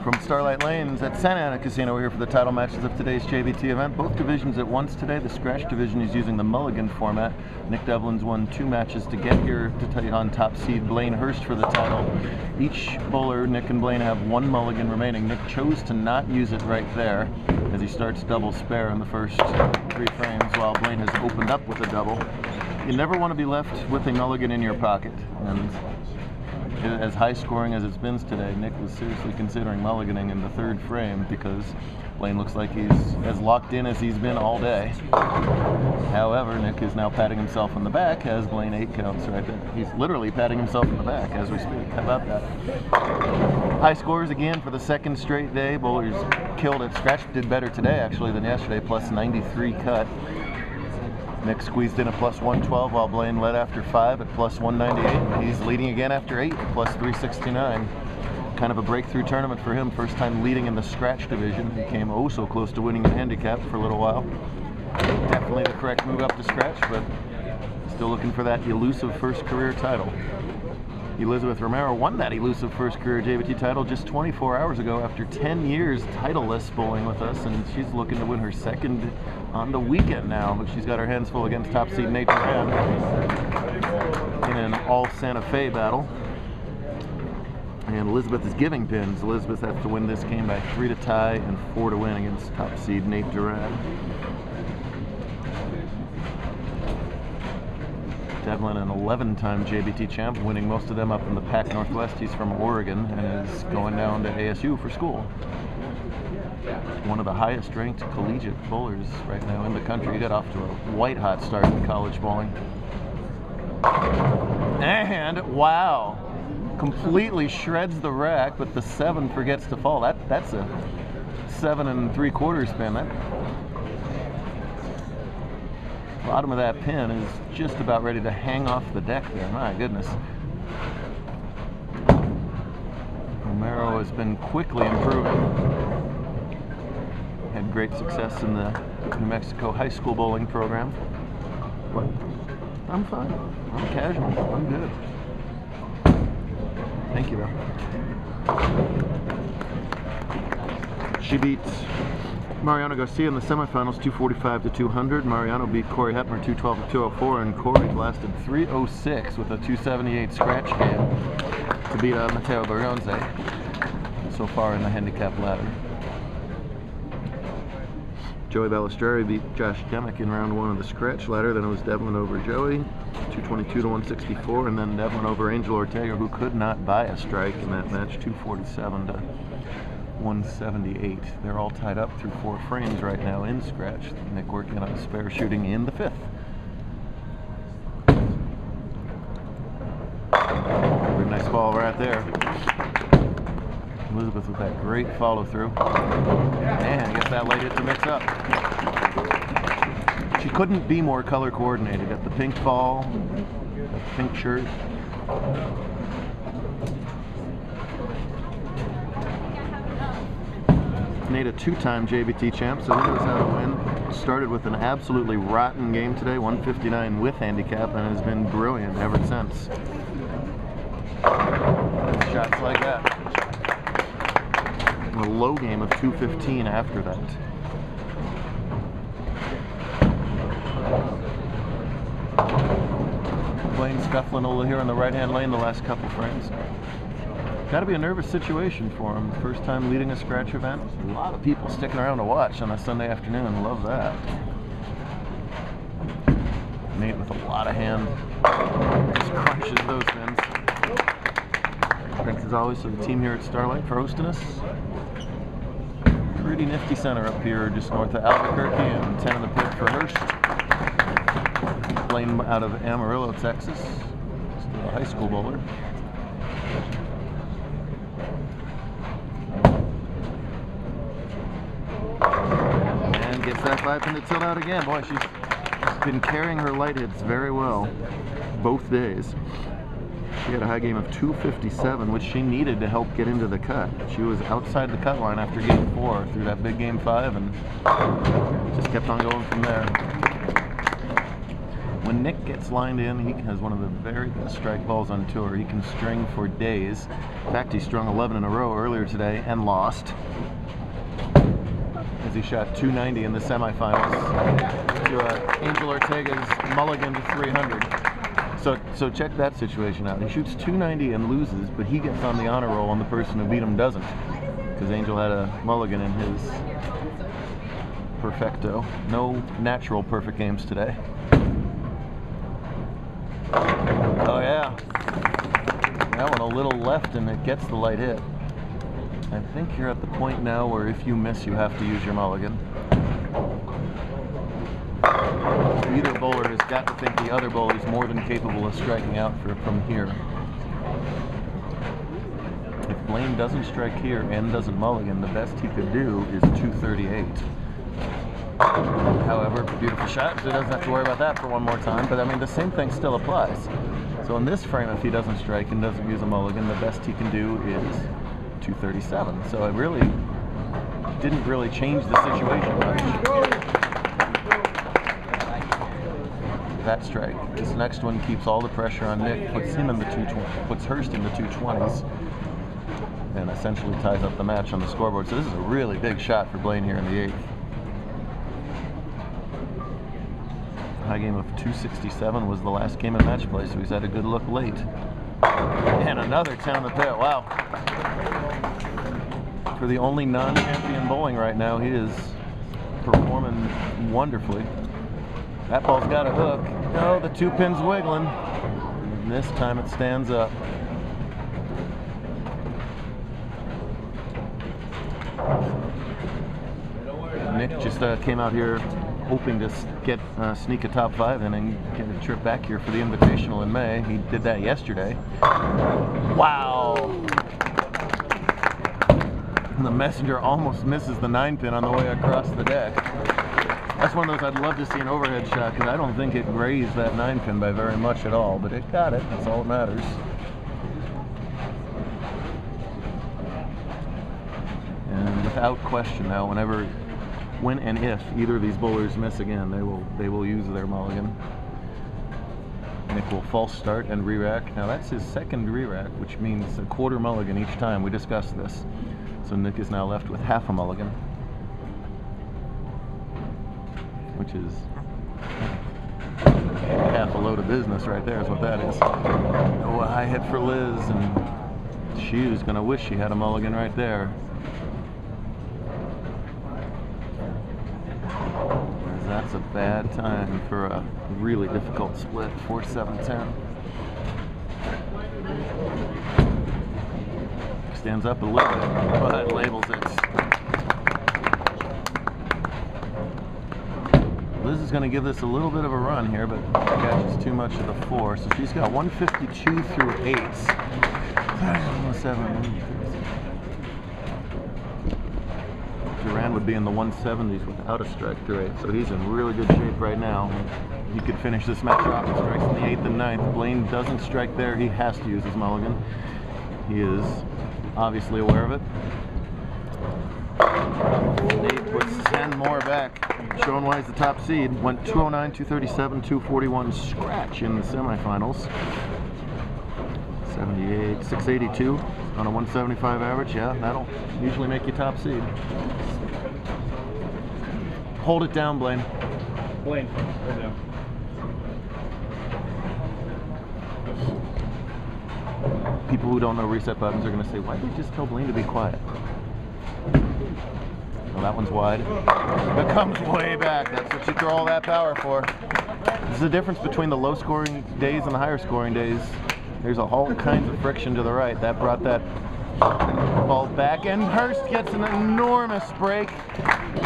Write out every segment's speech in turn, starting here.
From Starlight Lanes at Santa Ana Casino, we're here for the title matches of today's JBT event. Both divisions at once today. The scratch division is using the Mulligan format. Nick Devlin's won 2 matches to get here to take on top seed Blaine Hurst for the title. Each bowler, Nick and Blaine, have 1 mulligan remaining. Nick chose to not use it right there as he starts double spare in the first 3 frames, while Blaine has opened up with a double. You never want to be left with a mulligan in your pocket, and as high scoring as it's been today, Nick was seriously considering mulliganing in the 3rd frame because Blaine looks like he's as locked in as he's been all day. However, Nick is now patting himself on the back as Blaine 8 counts right there. He's literally patting himself on the back as we speak. How about that? High scores again for the 2nd straight day. Bowlers killed it. Scratch did better today actually than yesterday, plus 93 cut. Nick squeezed in a plus 112 while Blaine led after 5 at plus 198. He's leading again after 8 at plus 369. Kind of a breakthrough tournament for him. First time leading in the scratch division. He came oh so close to winning the handicap for a little while. Definitely the correct move up to scratch, but still looking for that elusive first career title. Elizabeth Romero won that elusive first career JBT title just 24 hours ago after 10 years titleless bowling with us, and she's looking to win her 2nd on the weekend now, but she's got her hands full against top seed Nate Duran in an all Santa Fe battle. And Elizabeth is giving pins. Elizabeth has to win this game by 3 to tie and 4 to win against top seed Nate Duran. Devlin, an 11-time JBT champ, winning most of them up in the Pac Northwest. He's from Oregon and is going down to ASU for school. One of the highest ranked collegiate bowlers right now in the country. He got off to a white-hot start in college bowling. And, wow, completely shreds the rack, but the 7 forgets to fall. That's a 7 3/4 spin. That bottom of that pin is just about ready to hang off the deck there. My goodness. Romero has been quickly improving. Had great success in the New Mexico high school bowling program. But I'm fine. I'm casual. I'm good. Thank you, though. She beats Mariano Garcia in the semifinals, 245 to 200. Mariano beat Corey Hepner 212 to 204, and Corey blasted 306 with a 278 scratch game to beat Mateo Bergonze so far in the handicap ladder. Joey Balistreri beat Josh Demick in round 1 of the scratch ladder. Then it was Devlin over Joey, 222 to 164, and then Devlin over Angel Ortega, who could not buy a strike in that match, 247 to 178. They're all tied up through 4 frames right now in scratch. Nick working on a spare shooting in the 5th. Pretty nice ball right there. Elizabeth with that great follow through. And gets that late hit to mix up. She couldn't be more color coordinated. Got the pink ball, the pink shirt. Nate, a 2-time JBT champ, so he knows how to win. Started with an absolutely rotten game today, 159 with handicap, and has been brilliant ever since. Shots like that. A low game of 215 after that. Blaine scuffling a little here in the right-hand lane the last couple frames. Got to be a nervous situation for him. First time leading a scratch event. A lot of people sticking around to watch on a Sunday afternoon. Love that. Nate with a lot of hand. Just crunches those pins. Thanks as always to the team here at Starlight for hosting us. Pretty nifty center up here just north of Albuquerque, and 10 in the pit for Hurst. Blaine out of Amarillo, Texas. Still a high school bowler. And gets that 5 pin to tilt out again. Boy, she's been carrying her light hits very well both days. She had a high game of 257, which she needed to help get into the cut. She was outside the cut line after game 4 through that big game 5, and just kept on going from there. when Nick gets lined in, he has one of the very best strike balls on tour. He can string for days. In fact, he strung 11 in a row earlier today and lost, as he shot 290 in the semifinals to Angel Ortega's Mulligan to 300. So check that situation out. He shoots 290 and loses, but he gets on the honor roll, and the person who beat him doesn't, because Angel had a Mulligan in his perfecto. No natural perfect games today. Oh yeah. That one a little left and it gets the light hit. I think you're at the point now where if you miss, you have to use your mulligan. Either bowler has got to think the other bowler is more than capable of striking out from here. If Blaine doesn't strike here and doesn't mulligan, the best he could do is 238. However, beautiful shot, so he doesn't have to worry about that for one more time, but I mean, the same thing still applies. So in this frame, if he doesn't strike and doesn't use a mulligan, the best he can do is 237. So it really didn't really change the situation much. That strike. This next one keeps all the pressure on Nick, puts him in the 220, puts Hurst in the 220s, and essentially ties up the match on the scoreboard. So this is a really big shot for Blaine here in the 8th. High game of 267 was the last game of match play, so he's had a good look late. And another 10 on the pit. Wow. For the only non-champion bowling right now, he is performing wonderfully. That ball's got a hook. No, the 2 pin's wiggling. And this time it stands up. Nick just came out here hoping to sneak a top 5 inning, get a trip back here for the Invitational in May. He did that yesterday. Wow! And the messenger almost misses the 9 pin on the way across the deck. That's one of those I'd love to see an overhead shot, because I don't think it grazed that 9 pin by very much at all, but it got it. That's all that matters. And without question now, when and if either of these bowlers miss again, they will use their mulligan. Nick will false start and re-rack. Now that's his second re-rack, which means a quarter mulligan each time. We discussed this. So Nick is now left with half a mulligan, which is half a load of business right there is what that is. Oh, a high hit for Liz, and she was going to wish she had a mulligan right there. That's a bad time for a really difficult split, 4-7-10. Stands up a little bit, but labels it. Liz is going to give this a little bit of a run here, but catches too much of the 4, so she's got 152 through 8s. 7. Duran would be in the 170s without a strike through 8, so he's in really good shape right now. He could finish this match off with strikes in the 8th and 9th. Blaine doesn't strike there, he has to use his mulligan. He is obviously aware of it. Nate puts 10 more back, showing why he's the top seed. Went 209, 237, 241 scratch in the semifinals. 78, 682 on a 175 average. Yeah, that'll usually make you top seed. Hold it down, Blaine. Blaine, hold it down. People who don't know reset buttons are going to say, why did you just tell Blaine to be quiet? Well, that one's wide. It comes way back. That's what you throw all that power for. This is the difference between the low scoring days and the higher scoring days. There's all kinds of friction to the right. That brought that ball back, and Hurst gets an enormous break.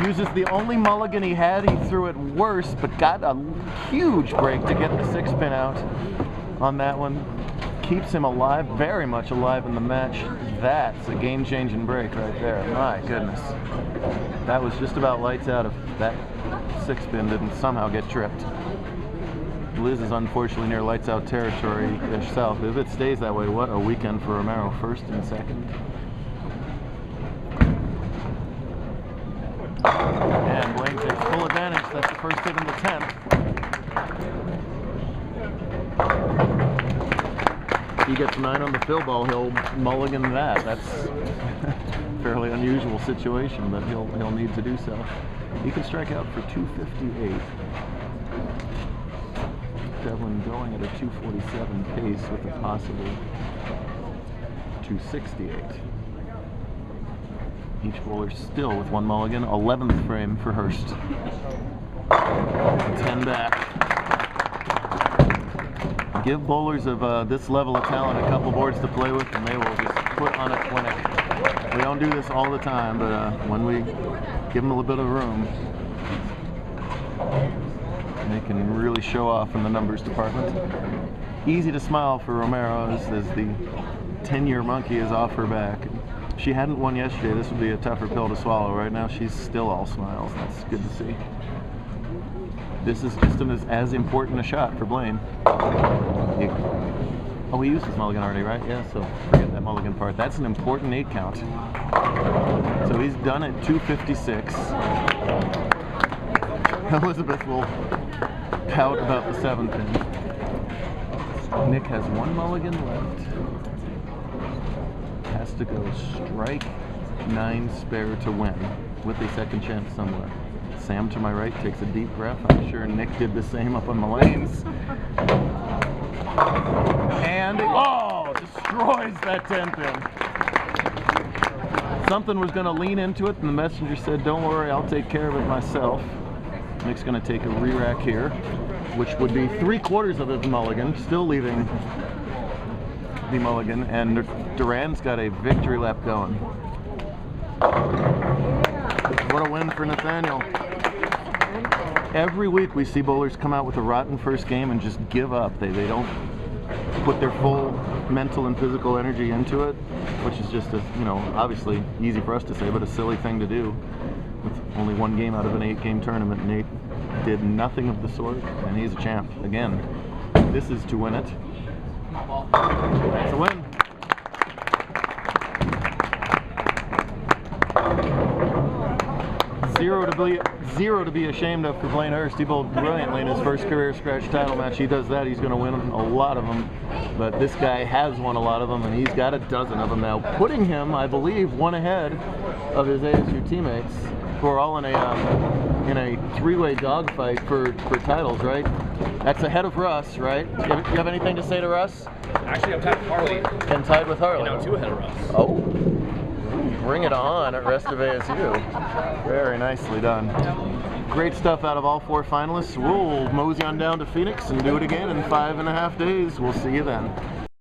Uses the only mulligan he had. He threw it worse, but got a huge break to get the 6 pin out on that one. Keeps him alive, very much alive in the match. That's a game-changing break right there. My goodness. That was just about lights out if that 6 pin didn't somehow get tripped. Liz is unfortunately near lights out territory herself. If it stays that way, what a weekend for Romero, 1st and 2nd. And Blaine takes full advantage. That's the first hit in the 10th. he gets 9 on the fill ball, he'll mulligan that. That's a fairly unusual situation, but he'll need to do so. He can strike out for 258. Devlin going at a 247 pace with a possible 268. Each bowler still with 1 mulligan, 11th frame for Hurst. 10 back. Give bowlers of this level of talent a couple boards to play with and they will just put on a clinic. We don't do this all the time, but when we give them a little bit of room, they can really show off in the numbers department. Easy to smile for Romero as the 10-year monkey is off her back. If she hadn't won yesterday, this would be a tougher pill to swallow. Right now, she's still all smiles. That's good to see. This is just as important a shot for Blaine. Oh, he used his mulligan already, right? Yeah, so forget that mulligan part. That's an important 8 count. So he's done at 256. Elizabeth will pout about the 7th pin. Nick has 1 mulligan left. Has to go strike 9 spare to win with a second chance somewhere. Sam to my right takes a deep breath. I'm sure Nick did the same up on the lanes. And oh, destroys that 10 pin. Something was going to lean into it, and the messenger said, "Don't worry, I'll take care of it myself." Nick's going to take a re-rack here, which would be 3/4 of his mulligan, still leaving the mulligan, and Duran's got a victory lap going. What a win for Nathaniel. Every week we see bowlers come out with a rotten first game and just give up. They don't put their full mental and physical energy into it, which is just obviously easy for us to say, but a silly thing to do. With only 1 game out of an 8-game tournament, Nate did nothing of the sort, and he's a champ. Again, this is to win it. It's a win. Zero to be ashamed of for Blaine Hurst. He bowled brilliantly in his first career scratch title match. He does that, he's going to win a lot of them. But this guy has won a lot of them, and he's got a dozen of them now, putting him, I believe, 1 ahead of his ASU teammates, who are all in a 3-way dogfight for titles, right? That's ahead of Russ, right? You have anything to say to Russ? Actually, I'm tied with Harley. And tied with Harley. And now 2 ahead of Russ. Oh. Bring it on at rest of ASU. Very nicely done. Great stuff out of all 4 finalists. We'll mosey on down to Phoenix and do it again in 5.5 days. We'll see you then.